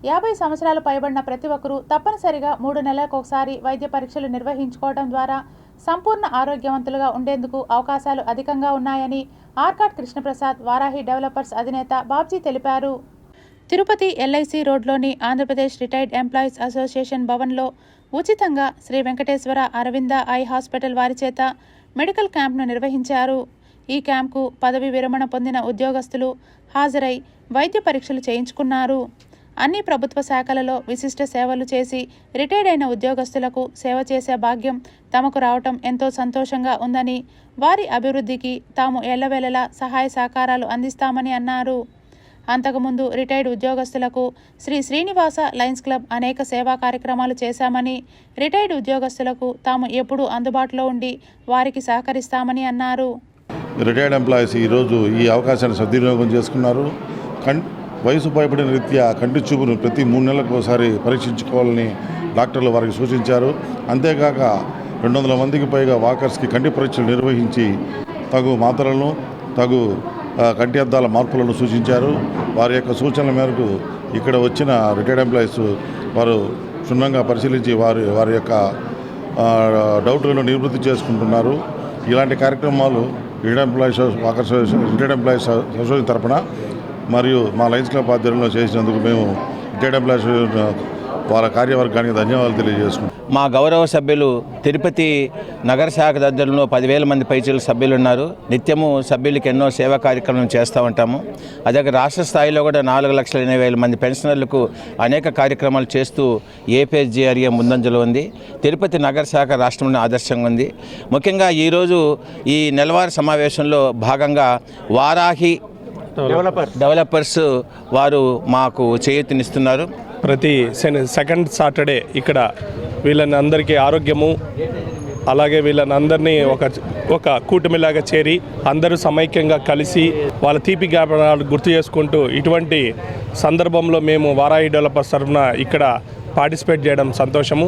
50 సంవత్సరాలు పైబడిన ప్రతి ఒక్కరూ తప్పనిసరిగా 3 నెలలకు ఒకసారి వైద్య పరీక్షలు నిర్వహించుకోవడం ద్వారా సంపూర్ణ ఆరోగ్యవంతులుగా ఉండేందుకు అవకాశాలు అధికంగా ఉన్నాయని ఆర్కాట్ కృష్ణప్రసాద్ వారాహి డెవలపర్స్ అధినేత బాబ్జీ తెలిపారు. తిరుపతి ఎల్ఐసి రోడ్లోని ఆంధ్రప్రదేశ్ రిటైర్డ్ ఎంప్లాయీస్ అసోసియేషన్ భవన్లో ఉచితంగా శ్రీ వెంకటేశ్వర అరవింద ఐ హాస్పిటల్ వారి చేత మెడికల్ క్యాంప్ను నిర్వహించారు. ఈ క్యాంప్కు పదవి విరమణ పొందిన ఉద్యోగస్తులు హాజరై వైద్య పరీక్షలు చేయించుకున్నారు. అన్ని ప్రభుత్వ శాఖలలో విశిష్ట సేవలు చేసి రిటైర్డ్ అయిన ఉద్యోగస్తులకు సేవ చేసే భాగ్యం తమకు రావటం ఎంతో సంతోషంగా ఉందని, వారి అభివృద్ధికి తాము ఎల్లవేళలా సహాయ సహకారాలు అందిస్తామని అన్నారు. అంతకుముందు రిటైర్డ్ ఉద్యోగస్తులకు శ్రీ శ్రీనివాస లయన్స్ క్లబ్ అనేక సేవా కార్యక్రమాలు చేశామని, రిటైర్డ్ ఉద్యోగస్తులకు తాము ఎప్పుడూ అందుబాటులో ఉండి వారికి సహకరిస్తామని అన్నారు. రిటైర్డ్ ఎంప్లాయీస్ ఈరోజు ఈ అవకాశాన్ని సద్వినియోగం చేసుకున్నారు. వయసు పైబడిన రీత్యా కంటి చూపును ప్రతి 3 నెలలకు ఒకసారి పరీక్షించుకోవాలని డాక్టర్లు వారికి సూచించారు. అంతేకాక 200 మందికి పైగా వాకర్స్కి కంటి పరీక్షలు నిర్వహించి తగు మాత్రలను తగు కంటి అద్దాల మార్పులను సూచించారు. వారి యొక్క సూచనల మేరకు ఇక్కడ వచ్చిన రిటైర్డ్ ఎంప్లాయీస్ వారు క్షుణ్ణంగా పరిశీలించి వారి యొక్క డౌట్లను నివృత్తి చేసుకుంటున్నారు. ఇలాంటి కార్యక్రమాలు retired employees walkers retired employees association తరఫున మరియు మా లయన్స్ క్లబ్ ఆధ్వర్యంలో చేసినందుకు మేము రిటైర్డ్ ఎంప్లాయీస్ వారి కార్యవర్గానికి ధన్యవాదాలు తెలియజేసుకుంటాం. మా గౌరవ సభ్యులు తిరుపతి నగర శాఖ ఆధ్వర్యంలో 10,000 మంది పైచీల సభ్యులు ఉన్నారు. నిత్యము సభ్యులకి ఎన్నో సేవా కార్యక్రమాలు చేస్తూ ఉంటాము. అదే రాష్ట్ర స్థాయిలో కూడా 4,80,000 మంది పెన్షనర్లకు అనేక కార్యక్రమాలు చేస్తూ ఏపీఎస్జీఆర్ఏ ముందంజలో ఉంది. తిరుపతి నగర శాఖ రాష్ట్రంలో ఆదర్శంగా ఉంది. ముఖ్యంగా ఈరోజు ఈ నెలవారీ సమావేశంలో భాగంగా వారాహి డెవలపర్స్ వారు మాకు చేయూతనిస్తున్నారు. ప్రతి సెకండ్ సాటర్డే ఇక్కడ వీళ్ళని అందరికీ ఆరోగ్యము, అలాగే వీళ్ళని అందరినీ ఒక కూటమిలాగా చేరి అందరూ సమైక్యంగా కలిసి వాళ్ళ తీపి జ్ఞాపకాలు గుర్తు చేసుకుంటూ ఇటువంటి సందర్భంలో మేము వారాహి డెవలపర్స్ తరఫున ఇక్కడ పార్టిసిపేట్ చేయడం సంతోషము.